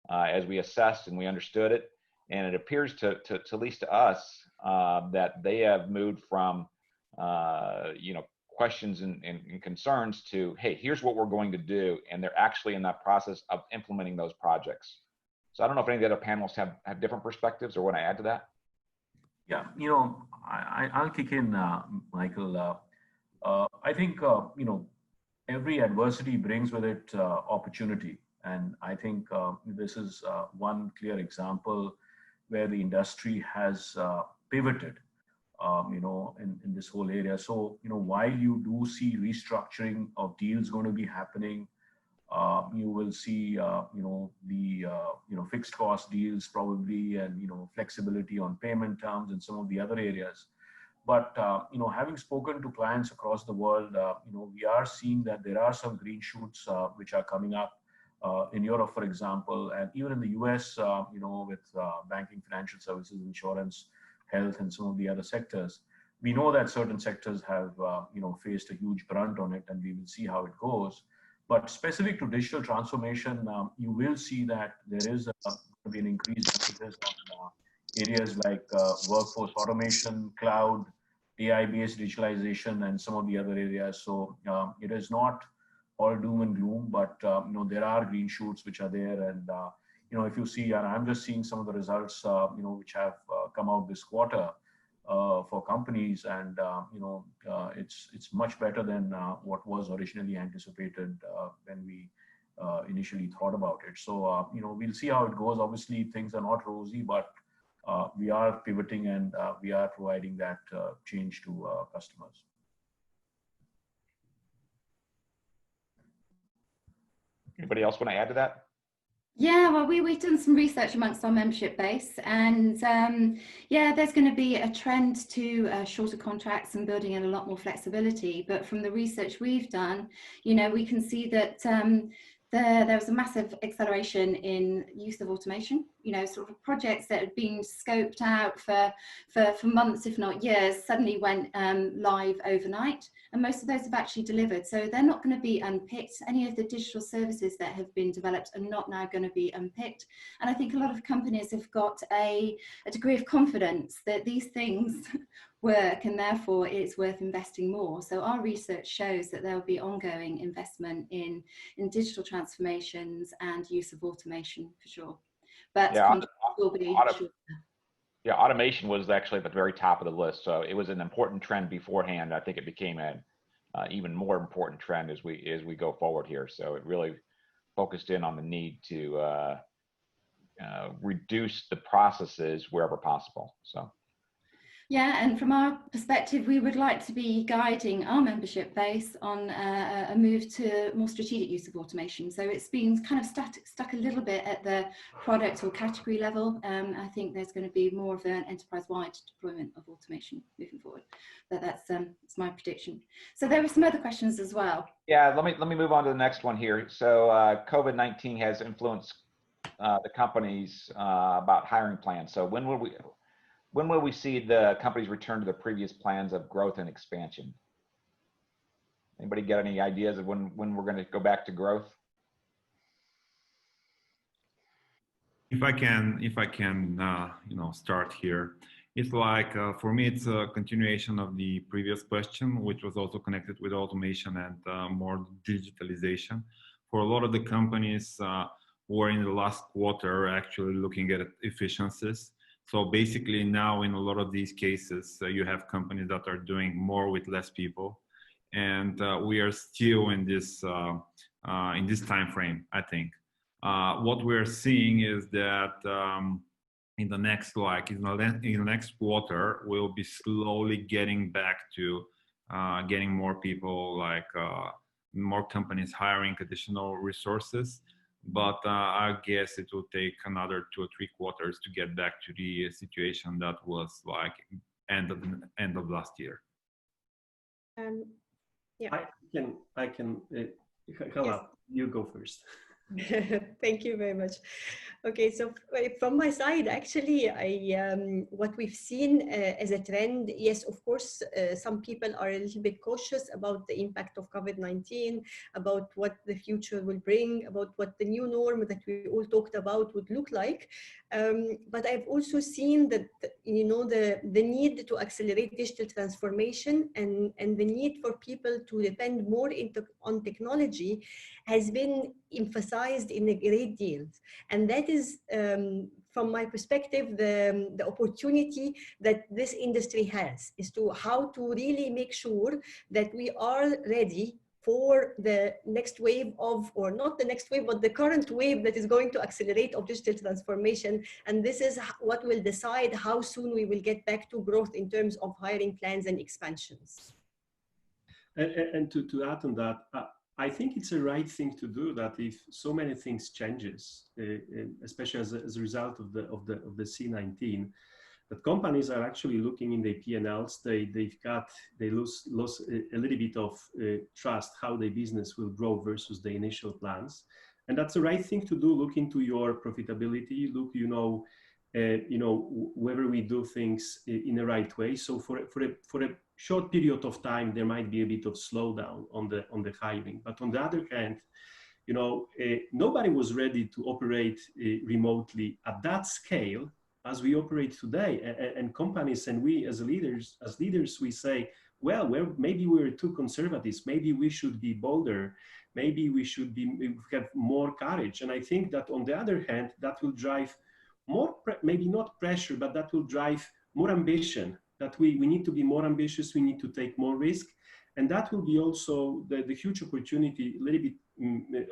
as we assessed and we understood it. And it appears at least to us that they have moved from questions and concerns to, hey, here's what we're going to do. And they're actually in that process of implementing those projects. So I don't know if any of the other panelists have different perspectives or want to add to that. Yeah, I'll kick in, Michael. I think, every adversity brings with it opportunity. And I think this is one clear example where the industry has pivoted, in this whole area. So, while you do see restructuring of deals going to be happening, you will see, fixed cost deals probably, and, flexibility on payment terms and some of the other areas. But, having spoken to clients across the world, we are seeing that there are some green shoots which are coming up. in Europe, for example, and even in the US, with banking, financial services, insurance, health, and some of the other sectors. We know that certain sectors have, faced a huge brunt on it, and we will see how it goes. But specific to digital transformation, you will see that there is going to be an increased emphasis on areas like workforce automation, cloud, AI-based digitalization, and some of the other areas. So it is not all doom and gloom, but there are green shoots which are there. And if you see, and I'm just seeing some of the results, which have come out this quarter for companies, and it's much better than what was originally anticipated when we initially thought about it. So we'll see how it goes. Obviously, things are not rosy, but we are pivoting, and we are providing that change to customers. Anybody else want to add to that? Yeah, well, we've done some research amongst our membership base, and yeah, there's going to be a trend to shorter contracts and building in a lot more flexibility. But from the research we've done, we can see that there was a massive acceleration in use of automation. Sort of projects that had been scoped out for months, if not years, suddenly went live overnight, and most of those have actually delivered. So they're not going to be unpicked. Any of the digital services that have been developed are not now going to be unpicked. And I think a lot of companies have got a degree of confidence that these things work, and therefore it's worth investing more. So our research shows that there will be ongoing investment in digital transformations and use of automation for sure. But yeah, will be yeah, automation was actually at the very top of the list. So it was an important trend beforehand. I think it became an even more important trend as we go forward here. So it really focused in on the need to reduce the processes wherever possible. So. Yeah, and from our perspective, we would like to be guiding our membership base on a move to more strategic use of automation. So it's been kind of stuck a little bit at the product or category level. I think there's going to be more of an enterprise-wide deployment of automation moving forward. But that's my prediction. So there were some other questions as well. Yeah, let me move on to the next one here. So COVID-19 has influenced the companies about hiring plans. So when will we see the companies return to their previous plans of growth and expansion? Anybody got any ideas of when we're going to go back to growth? If I can, start here. It's like, for me, it's a continuation of the previous question, which was also connected with automation and more digitalization. For a lot of the companies who are in the last quarter actually looking at efficiencies. So basically now in a lot of these cases, you have companies that are doing more with less people. And we are still in this time frame, I think. What we're seeing is that in the next quarter, we'll be slowly getting back to getting more people, like more companies hiring additional resources. But I guess it will take another 2 or 3 quarters to get back to the situation that was like end of last year. Yeah. I can. Hala, you go first. Thank you very much. Okay, so from my side, actually, what we've seen as a trend, yes, of course, some people are a little bit cautious about the impact of COVID-19, about what the future will bring, about what the new norm that we all talked about would look like. But I've also seen that, the need to accelerate digital transformation and the need for people to depend more on technology has been emphasized in a great deal. And that is, from my perspective, the opportunity that this industry has, is to how to really make sure that we are ready for the next wave of, or not the next wave, but the current wave that is going to accelerate of digital transformation. And this is what will decide how soon we will get back to growth in terms of hiring plans and expansions. And to add on that, I think it's a right thing to do that if so many things changes, especially as a result of the C-19, that companies are actually looking in their P&Ls. They lose a little bit of trust how their business will grow versus the initial plans, And that's the right thing to do. Look into your profitability. Look, whether we do things in the right way. So for a short period of time, there might be a bit of slowdown on the hiring. But on the other hand, nobody was ready to operate remotely at that scale as we operate today. And companies and we as leaders, we say, well, maybe we're too conservative. Maybe we should be bolder. Maybe we should have more courage. And I think that on the other hand, that will drive more, maybe not pressure, but that will drive more ambition, that we need to be more ambitious, we need to take more risk. And that will be also the huge opportunity, a little bit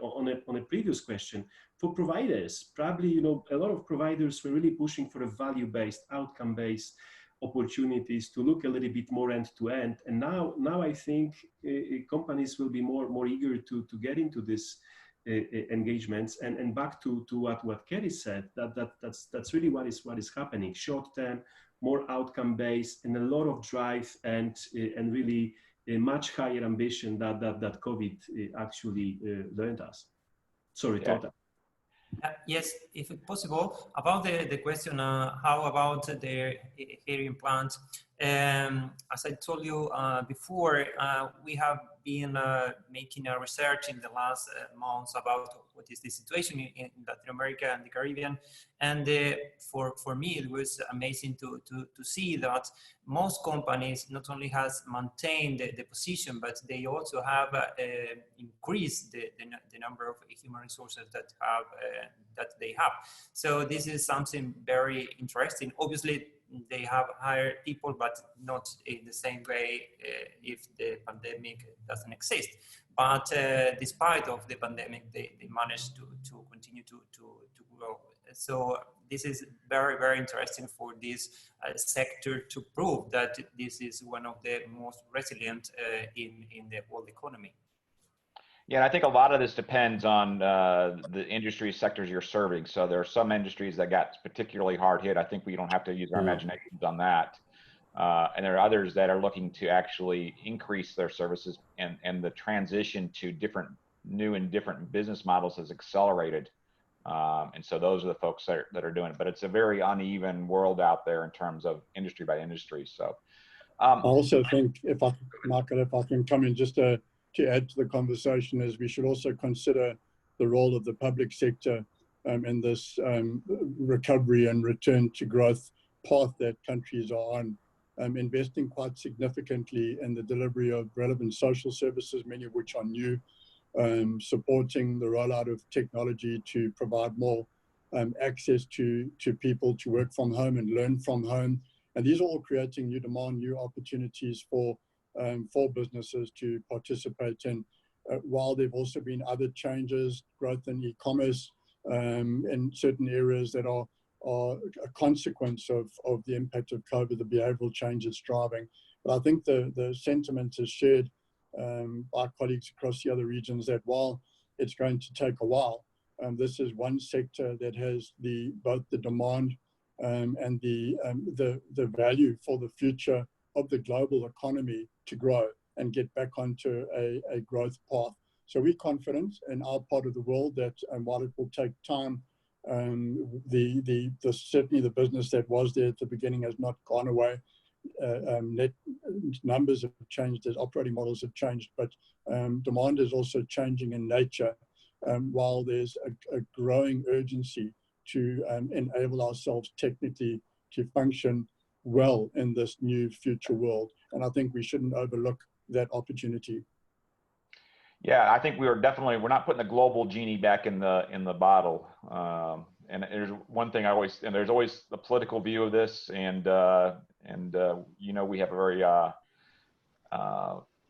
on a previous question, for providers. Probably, a lot of providers were really pushing for a value-based, outcome-based opportunities to look a little bit more end-to-end. And now I think companies will be more eager to get into this engagements, and back to what Kerry said, that's really what is happening. Short term, more outcome based, and a lot of drive and really a much higher ambition that COVID actually learned us. Sorry, yeah. Tota. Yes, if possible, about the question, how about the hearing implants? As I told you before, we have been making a research in the last months about what is the situation in Latin America and the Caribbean. And for me, it was amazing to see that most companies not only has maintained the position, but they also have increased the number of human resources that they have. So this is something very interesting. Obviously, they have hired people, but not in the same way if the pandemic doesn't exist. But despite of the pandemic, they managed to continue to grow. So this is very, very interesting for this sector to prove that this is one of the most resilient in the world economy. Yeah, I think a lot of this depends on the industry sectors you're serving. So there are some industries that got particularly hard hit. I think we don't have to use our imaginations on that. And there are others that are looking to actually increase their services, and the transition to new and different business models has accelerated. And so those are the folks that are doing it. But it's a very uneven world out there in terms of industry by industry. So I also think, Michael, if I can come in just to add to the conversation, is we should also consider the role of the public sector in this recovery and return to growth path that countries are on, investing quite significantly in the delivery of relevant social services, many of which are new, supporting the rollout of technology to provide more access to people to work from home and learn from home. And these are all creating new demand, new opportunities for businesses to participate in. While there have also been other changes, growth in e-commerce in certain areas that are a consequence of the impact of COVID, the behavioral changes driving. But I think the sentiment is shared by colleagues across the other regions that while it's going to take a while, this is one sector that has both the demand and the value for the future of the global economy to grow and get back onto a growth path. So we're confident in our part of the world that while it will take time, certainly the business that was there at the beginning has not gone away. Net numbers have changed as operating models have changed, but demand is also changing in nature. While there's a growing urgency to enable ourselves technically to function well in this new future world. And I think we shouldn't overlook that opportunity. Yeah, I think we're not putting the global genie back in the bottle. And there's one thing there's always the political view of this, and we have a very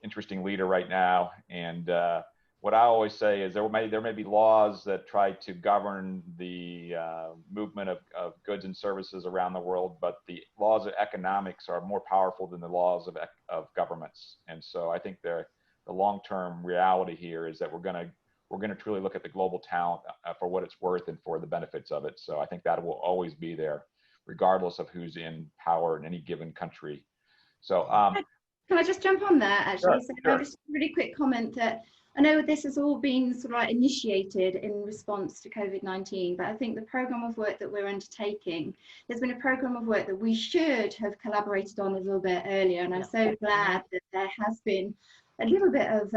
interesting leader right now. And what I always say is there may be laws that try to govern the movement of goods and services around the world, but the laws of economics are more powerful than the laws of governments. And so I think the long-term reality here is that we're going to truly look at the global talent for what it's worth and for the benefits of it. So I think that will always be there, regardless of who's in power in any given country. So can I just jump on there, actually? Sure, so sure. Just a really quick comment that I know this has all been sort of like initiated in response to COVID-19, but I think the programme of work that we're undertaking has been a programme of work that we should have collaborated on a little bit earlier. And I'm so glad that there has been a little bit of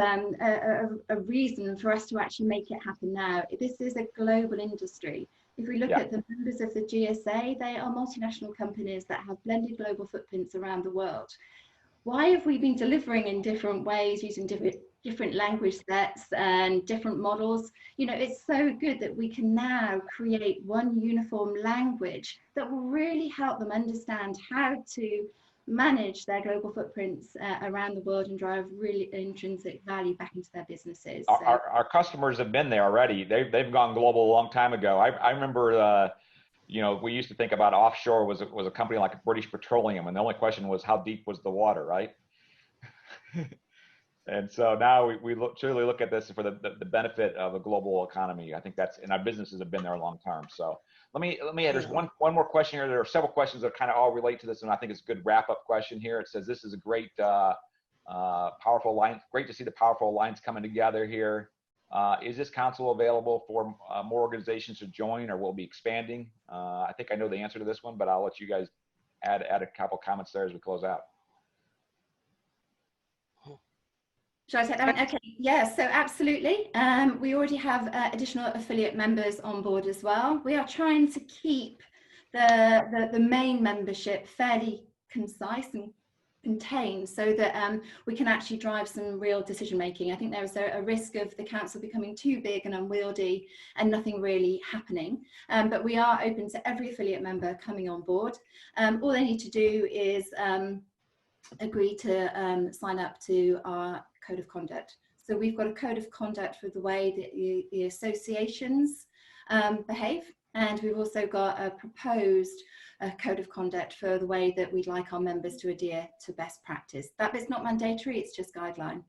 a reason for us to actually make it happen now. This is a global industry. If we look at the members of the GSA, they are multinational companies that have blended global footprints around the world. Why have we been delivering in different ways, using different language sets and different models? You know, it's so good that we can now create one uniform language that will really help them understand how to manage their global footprints around the world and drive really intrinsic value back into their businesses. So, our customers have been there already. They've gone global a long time ago. I remember, you know, we used to think about offshore was a company like British Petroleum, and the only question was how deep was the water, right? And so now we truly look at this for the benefit of a global economy. I think that's, and our businesses have been there a long term. So let me there's one more question here. There are several questions that kind of all relate to this, and I think it's a good wrap up question here. It says, this is a great, powerful alliance. Great to see the powerful alliance coming together here. Is this council available for more organizations to join, or will it be expanding? I think I know the answer to this one, but I'll let you guys add a couple comments there as we close out. Shall I take that one? Okay, yeah, so absolutely. We already have additional affiliate members on board as well. We are trying to keep the main membership fairly concise and contained so that we can actually drive some real decision making. I think there is a risk of the council becoming too big and unwieldy and nothing really happening. But we are open to every affiliate member coming on board. All they need to do is agree to sign up to our code of conduct. So we've got a code of conduct for the way that the associations behave, and we've also got a proposed code of conduct for the way that we'd like our members to adhere to best practice. That bit's not mandatory, it's just guideline.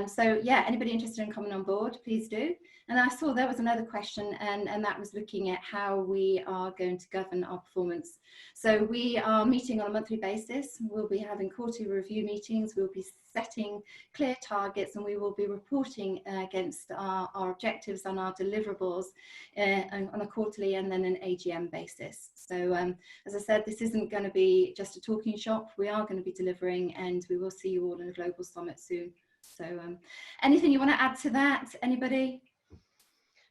So yeah, anybody interested in coming on board, please do. And I saw there was another question, and that was looking at how we are going to govern our performance. So we are meeting on a monthly basis. We'll be having quarterly review meetings. We'll be setting clear targets, and we will be reporting against our objectives and our deliverables on a quarterly and then an AGM basis. So as I said, this isn't going to be just a talking shop. We are going to be delivering, and we will see you all in a global summit soon. So anything you want to add to that, anybody?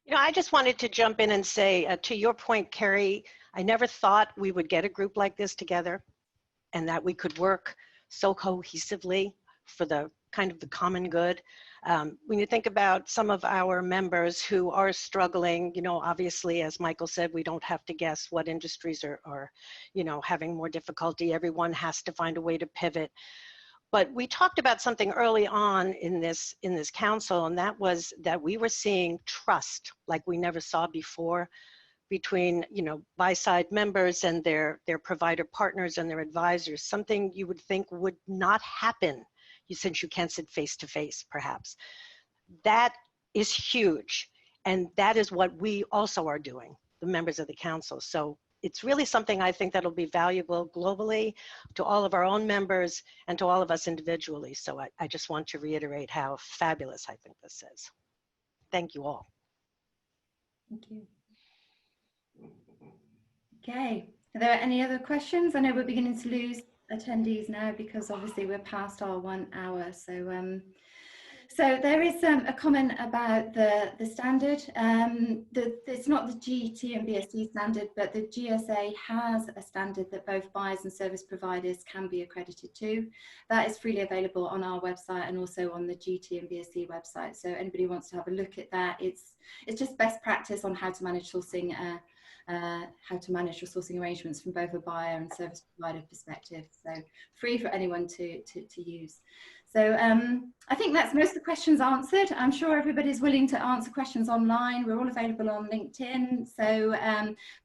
You know, I just wanted to jump in and say, to your point, Carrie, I never thought we would get a group like this together and that we could work so cohesively for the kind of the common good. When you think about some of our members who are struggling, you know, obviously, as Michael said, we don't have to guess what industries are you know, having more difficulty. Everyone has to find a way to pivot. But we talked about something early on in this council, and that was that we were seeing trust like we never saw before between, you know, buy-side members and their provider partners and their advisors, something you would think would not happen since you can't sit face-to-face, perhaps. That is huge, and that is what we also are doing, the members of the council. So it's really something I think that'll be valuable globally to all of our own members and to all of us individually. So I just want to reiterate how fabulous I think this is. Thank you all. Thank you. Okay, are there any other questions? I know we're beginning to lose attendees now because obviously we're past our 1 hour. So there is a comment about the standard. It's not the GT&BSC standard, but the GSA has a standard that both buyers and service providers can be accredited to. That is freely available on our website and also on the GT&BSC website. So anybody who wants to have a look at that, it's just best practice on how to manage sourcing, resourcing arrangements from both a buyer and service provider perspective. So free for anyone to use. So I think that's most of the questions answered. I'm sure everybody's willing to answer questions online. We're all available on LinkedIn. So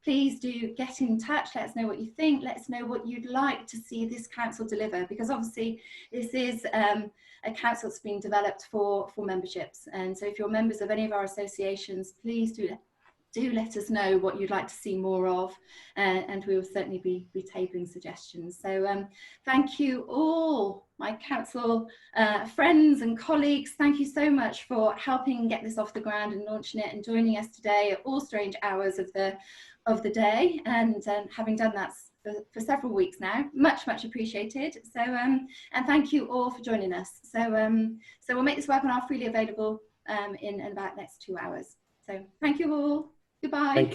please do get in touch. Let us know what you think. Let us know what you'd like to see this council deliver, because obviously this is a council that's being developed for memberships. And so if you're members of any of our associations, please do do let us know what you'd like to see more of, and we will certainly be tabling suggestions. So thank you all, my council friends and colleagues. Thank you so much for helping get this off the ground and launching it and joining us today at all strange hours of the day, and having done that for several weeks now. Much appreciated. So and thank you all for joining us. So so we'll make this webinar freely available in about the next 2 hours. So thank you all. Goodbye.